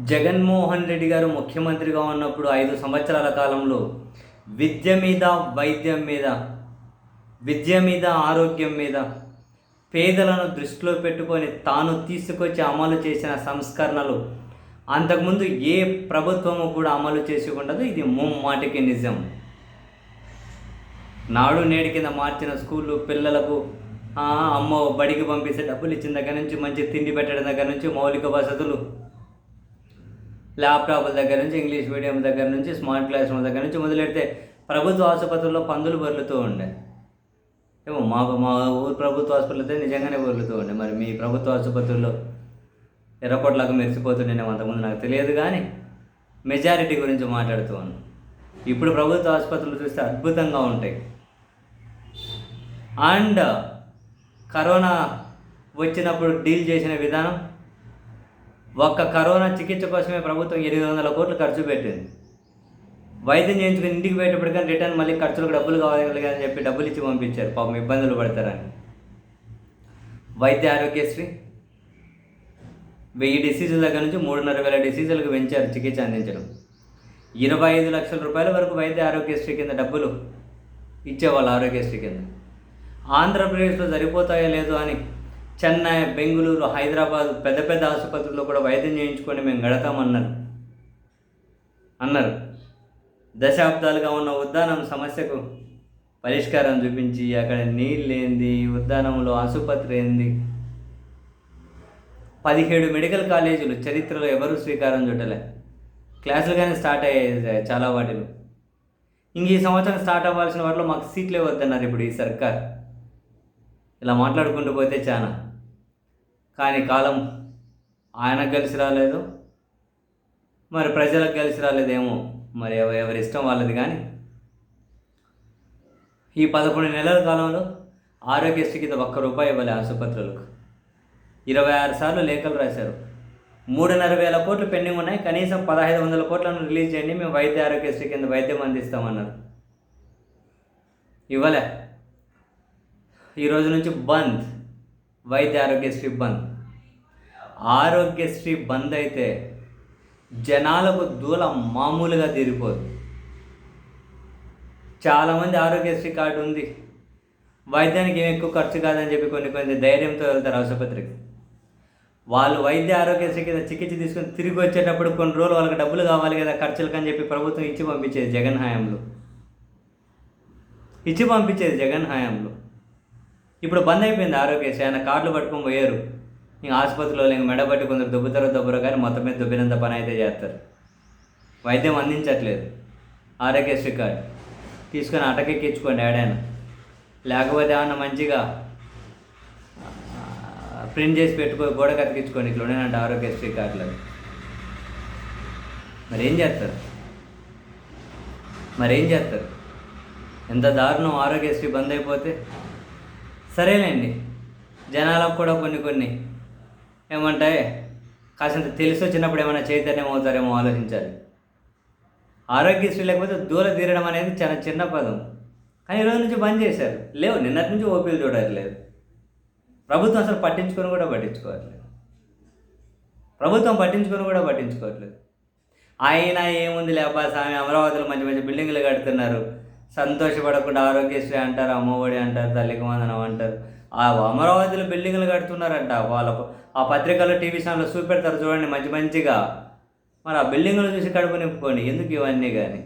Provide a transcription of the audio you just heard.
జగన్మోహన్ రెడ్డి గారు ముఖ్యమంత్రిగా ఉన్నప్పుడు 5 సంవత్సరాల కాలంలో విద్య మీద, వైద్యం మీద, విద్య మీద, ఆరోగ్యం మీద పేదలను దృష్టిలో పెట్టుకొని తాను తీసుకొచ్చి అమలు చేసిన సంస్కరణలు అంతకుముందు ఏ ప్రభుత్వము కూడా అమలు చేసి ఉండదు. ఇది ముమ్మాటికి నిజం. నాడు నేడు కింద మార్చిన స్కూళ్ళు పిల్లలకు అమ్మ బడికి పంపిస్తే డబ్బులు ఇచ్చిన దగ్గర నుంచి, మంచి తిండి పెట్టడం దగ్గర నుంచి, మౌలిక వసతులు, ల్యాప్టాప్ల దగ్గర నుంచి, ఇంగ్లీష్ మీడియం దగ్గర నుంచి, స్మార్ట్ క్లాస్ రూమ్ దగ్గర నుంచి మొదలెడితే ప్రభుత్వ ఆసుపత్రుల్లో పందులు బొర్లుతూ ఉండే. ఏమో మా ఊరు ప్రభుత్వ ఆసుపత్రులు అయితే నిజంగానే బొర్లుతూ ఉండే. మరి మీ ప్రభుత్వ ఆసుపత్రుల్లో ఎర్రకోట్లాగా మెరిసిపోతుండేనేమో అంతకుముందు నాకు తెలియదు, కానీ మెజారిటీ గురించి మాట్లాడుతూ ఉన్నాను. ఇప్పుడు ప్రభుత్వ ఆసుపత్రులు చూస్తే అద్భుతంగా ఉంటాయి. అండ్ కరోనా వచ్చినప్పుడు డీల్ చేసిన విధానం, ఒక్క కరోనా చికిత్స కోసమే ప్రభుత్వం 800 కోట్లు ఖర్చు పెట్టింది. వైద్యం చేయించుకుని ఇంటికి పోయేటప్పటికీ రిటర్న్ మళ్ళీ ఖర్చులకు డబ్బులు కావాలి అని చెప్పి డబ్బులు ఇచ్చి పంపించారు. పాపం ఇబ్బందులు పడతారని. వైద్య ఆరోగ్యశ్రీ 1000 డిసీజుల దగ్గర నుంచి 3,500 డిసీజులకు పెంచారు చికిత్స అందించడం. 25 లక్షల రూపాయల వరకు వైద్య ఆరోగ్యశ్రీ కింద డబ్బులు ఇచ్చేవాళ్ళు. ఆరోగ్యశ్రీ కింద ఆంధ్రప్రదేశ్లో సరిపోతాయో లేదో అని చెన్నై, బెంగళూరు, హైదరాబాద్ పెద్ద పెద్ద ఆసుపత్రుల్లో కూడా వైద్యం చేయించుకొని మేము అన్నారు. దశాబ్దాలుగా ఉన్న ఉద్దానం సమస్యకు పరిష్కారం చూపించి అక్కడ నీళ్ళు ఏంది, ఉద్దానంలో ఆసుపత్రి ఏంది, 17 మెడికల్ కాలేజీలు చరిత్రలో ఎవరు శ్రీకారం చుట్టలే. క్లాసులు కానీ స్టార్ట్ అయ్యాయి చాలా వాటిలో. ఇంక ఈ సంవత్సరం స్టార్ట్ అవ్వాల్సిన వాటిలో మాకు సీట్లే వద్దన్నారు ఇప్పుడు ఈ సర్కార్. ఇలా మాట్లాడుకుంటూ పోతే చాలా. కానీ కాలం ఆయనకు కలిసి రాలేదు, మరి ప్రజలకు కలిసి రాలేదేమో, మరి ఎవరి ఇష్టం వాళ్ళది. కానీ ఈ 11 నెలల కాలంలో ఆరోగ్యశ్రీ కింద ₹1 ఇవ్వాలి ఆసుపత్రులకు. 26 సార్లు లేఖలు రాశారు. 3,500 కోట్లు పెండింగ్ ఉన్నాయి. కనీసం 1,500 కోట్లను రిలీజ్ చేయండి, మేము వైద్య ఆరోగ్యశ్రీ కింద వైద్యం అందిస్తామన్నారు. ఇవ్వలే. ఈరోజు నుంచి బంద్, వైద్య ఆరోగ్యశ్రీ బంద్. ఆరోగ్యశ్రీ బంద్ అయితే జనాలకు దూలం మామూలుగా తీరిపోదు. చాలామంది ఆరోగ్యశ్రీ కార్డు ఉంది, వైద్యానికి ఏమి ఎక్కువ ఖర్చు కాదని చెప్పి కొన్ని ధైర్యంతో వెళ్తారు ఆసుపత్రికి. వాళ్ళు వైద్య ఆరోగ్యశ్రీ కింద చికిత్స తీసుకొని తిరిగి వచ్చేటప్పుడు కొన్ని రోజులు వాళ్ళకి డబ్బులు కావాలి కదా ఖర్చులకు అని చెప్పి ప్రభుత్వం ఇచ్చి పంపించేది జగన్ హయాంలో. ఇప్పుడు బంద్ అయిపోయింది ఆరోగ్యశ్రీ. ఆయన కార్డులు పట్టుకొని పోయారు. ఇంక ఆసుపత్రిలో ఇంక మెడబట్టి కొందరు దొబ్బుతారో కానీ మొత్తం మీద దొబ్బినంత పని అయితే చేస్తారు. వైద్యం అందించట్లేదు. ఆరోగ్యశ్రీ కార్డు తీసుకొని అటకెక్కించుకోండి ఏడైనా, లేకపోతే ఏమన్నా మంచిగా ప్రింట్ చేసి గోడ కతికించుకోండి. ఇట్లా ఉండేనంట ఆరోగ్యశ్రీ కార్డులు. మరేం చేస్తారు? ఎంత దారుణం. ఆరోగ్యశ్రీ బంద్ అయిపోతే సరేలేండి, జనాలకు కూడా కొన్ని ఏమంటాయి కాసింత తెలిసి వచ్చినప్పుడు ఏమైనా చైతన్యం అవుతారేమో ఆలోచించాలి. ఆరోగ్యశ్రీ లేకపోతే దూర తీరడం అనేది చాలా చిన్న పదం, కానీ ఈరోజు నుంచి బంద్ చేశారు. నిన్నటి నుంచి ఓపీలు చూడట్లేదు. ప్రభుత్వం అసలు పట్టించుకొని కూడా పట్టించుకోవట్లేదు. అయినా ఏముంది లేపా స్వామి, అమరావతిలో మంచి మంచి బిల్డింగ్లు కడుతున్నారు, సంతోషపడకుండా ఆరోగ్యశ్రీ అంటారు, అమ్మఒడి అంటారు, తల్లికి వందనం అంటారు. ఆ అమరావతిలో బిల్డింగ్లు కడుతున్నారంట. ఆ పత్రికల్లో, టీవీ ఛానల్లో చూపెడతారు చూడండి మంచిగా. మరి ఆ బిల్డింగ్లు చూసి కడుపు నింపుకోండి. ఎందుకు ఇవన్నీ కానీ?